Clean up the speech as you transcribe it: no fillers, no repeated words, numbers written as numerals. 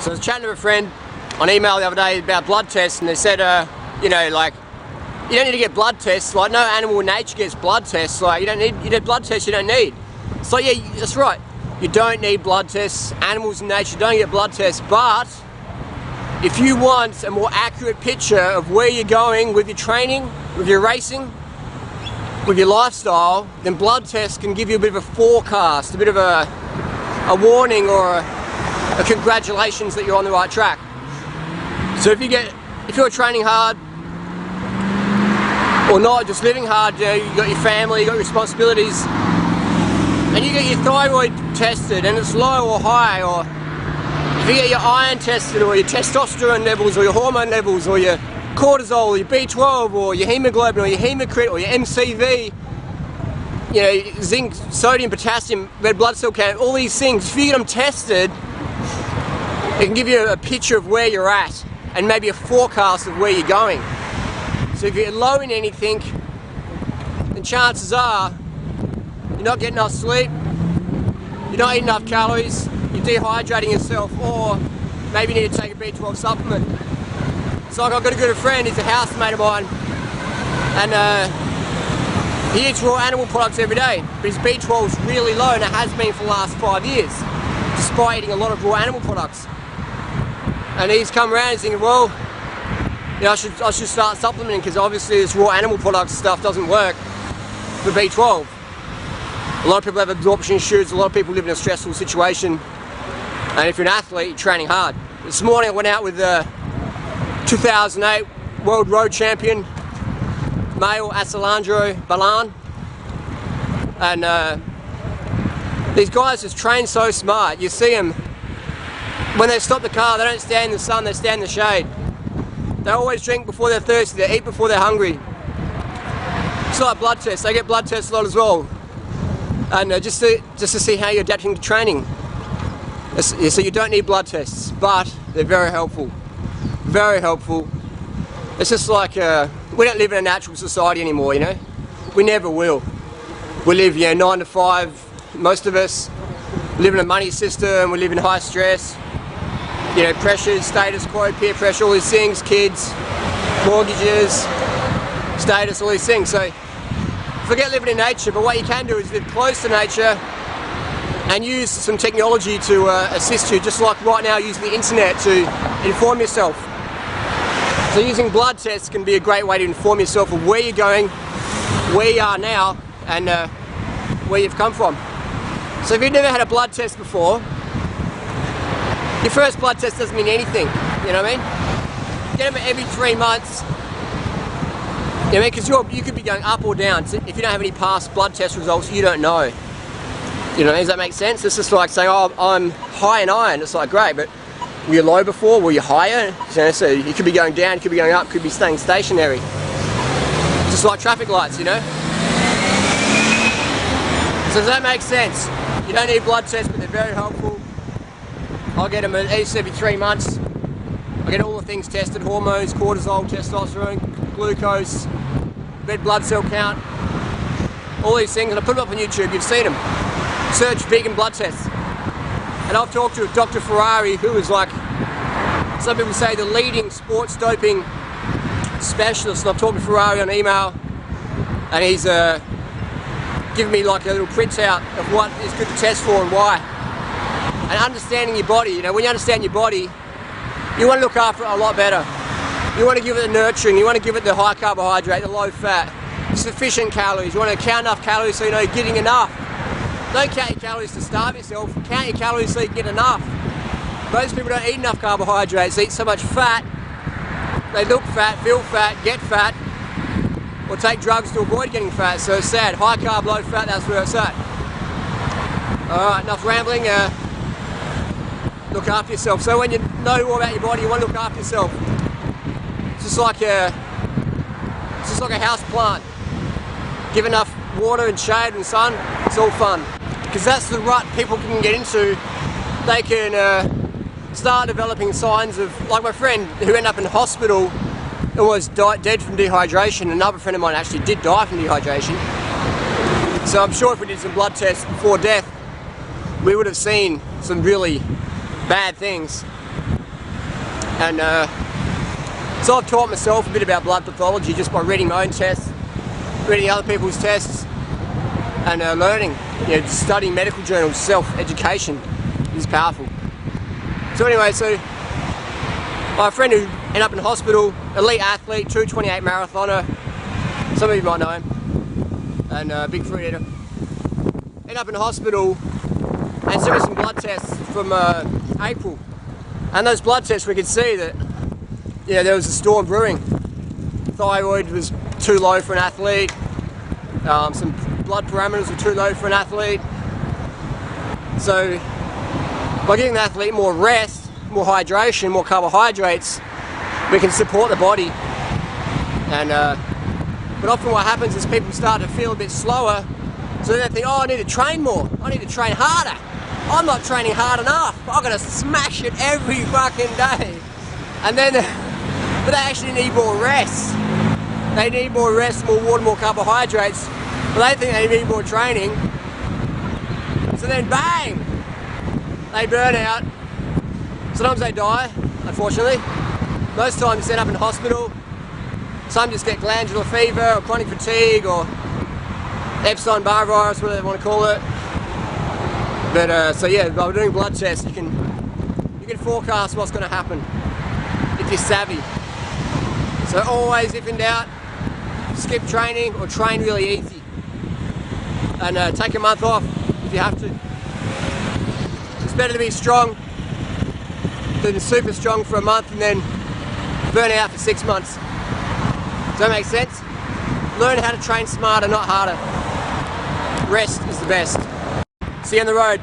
So I was chatting to a friend on email the other day about blood tests, and they said, you know, like, you don't need to get blood tests. Like, no animal in nature gets blood tests. Like, you need blood tests you don't need. It's like, yeah, that's right. You don't need blood tests. Animals in nature don't get blood tests. But if you want a more accurate picture of where you're going with your training, with your racing, with your lifestyle, then blood tests can give you a bit of a forecast, a bit of a warning or a congratulations that you're on the right track. So if you're training hard or not, just living hard, you know, you got your family, you got your responsibilities, and you get your thyroid tested and it's low or high, or if you get your iron tested or your testosterone levels or your hormone levels or your cortisol or your B12 or your hemoglobin or your hematocrit or your MCV, you know, zinc, sodium, potassium, red blood cell count, all these things, if you get them tested, it can give you a picture of where you're at and maybe a forecast of where you're going. So if you're low in anything, then chances are you're not getting enough sleep, you're not eating enough calories, you're dehydrating yourself, or maybe you need to take a B12 supplement. So like, I've got a good friend, he's a housemate of mine, and he eats raw animal products every day, but his B12 is really low, and it has been for the last 5 years, despite eating a lot of raw animal products. And he's come around and he's thinking, well, you know, I should start supplementing, because obviously this raw animal products stuff doesn't work for B12. A lot of people have absorption issues, a lot of people live in a stressful situation, and if you're an athlete, you're training hard. This morning I went out with 2008 World Road Champion, male Asalandro Balan, and these guys just train so smart. You see them, when they stop the car, they don't stand in the sun, they stand in the shade. They always drink before they're thirsty, they eat before they're hungry. It's like blood tests, they get blood tests a lot as well. And just to see how you're adapting to training. So you don't need blood tests, but they're very helpful. Very helpful. It's just like, we don't live in a natural society anymore, you know? We never will. We live, you know, 9 to 5, most of us live in a money system, we live in high stress, you know, pressures, status quo, peer pressure, all these things, kids, mortgages, status, all these things. So forget living in nature, but what you can do is live close to nature and use some technology to assist you, just like right now using the internet to inform yourself. So using blood tests can be a great way to inform yourself of where you're going, where you are now, and where you've come from. So if you've never had a blood test before, your first blood test doesn't mean anything, you know what I mean? Get them every 3 months, you know, because you could be going up or down. So if you don't have any past blood test results, you don't know. You know, does that make sense? It's just like saying, oh, I'm high in iron. It's like, great, but were you low before? Were you higher? You know, so you could be going down, you could be going up, could be staying stationary. Just like traffic lights, you know? So does that make sense? You don't need blood tests, but they're very helpful. I get them at least every 3 months. I get all the things tested, hormones, cortisol, testosterone, glucose, red blood cell count, all these things, and I put them up on YouTube. You've seen them. Search vegan blood tests. And I've talked to Dr. Ferrari, who is, like, some people say, the leading sports doping specialist. And I've talked to Ferrari on email, and he's given me like a little printout of what is good to test for and why. And understanding your body, you know, when you understand your body, you want to look after it a lot better. You want to give it the nurturing, you want to give it the high carbohydrate, the low fat, sufficient calories. You want to count enough calories so you know you're getting enough. Don't count your calories to starve yourself, count your calories so you get enough. Most people don't eat enough carbohydrates, they eat so much fat, they look fat, feel fat, get fat, or take drugs to avoid getting fat. So it's sad. High carb, low fat, that's where it's at. Alright, enough rambling. Look after yourself. So when you know more about your body, you want to look after yourself. It's just like a house plant. Give enough water and shade and sun, it's all fun. Because that's the rut people can get into. They can start developing signs of, like my friend who ended up in hospital and was dead from dehydration. Another friend of mine actually did die from dehydration. So I'm sure if we did some blood tests before death, we would have seen some really bad things. And so I've taught myself a bit about blood pathology just by reading my own tests, reading other people's tests, and learning, studying medical journals. Self-education is powerful. So anyway, so my friend who ended up in hospital, elite athlete, 2:28 marathoner, some of you might know him, and big fruit eater, ended up in hospital and sent me some blood tests from April. And those blood tests, we could see that there was a storm brewing. Thyroid was too low for an athlete, some blood parameters were too low for an athlete. So by giving the athlete more rest, more hydration, more carbohydrates, we can support the body. And but often what happens is people start to feel a bit slower, so they think, oh, I need to train more, I need to train harder. I'm not training hard enough, I've got to smash it every fucking day. And then, but they actually need more rest. They need more rest, more water, more carbohydrates, but they think they need more training. So then bang, they burn out. Sometimes they die, unfortunately. Most times they end up in hospital. Some just get glandular fever or chronic fatigue or Epstein-Barr virus, whatever they want to call it. But so yeah, by doing blood tests, you can forecast what's going to happen if you're savvy. So always, if in doubt, skip training or train really easy, and take a month off if you have to. It's better to be strong than super strong for a month and then burn out for 6 months. Does that make sense? Learn how to train smarter, not harder. Rest is the best. See you on the road.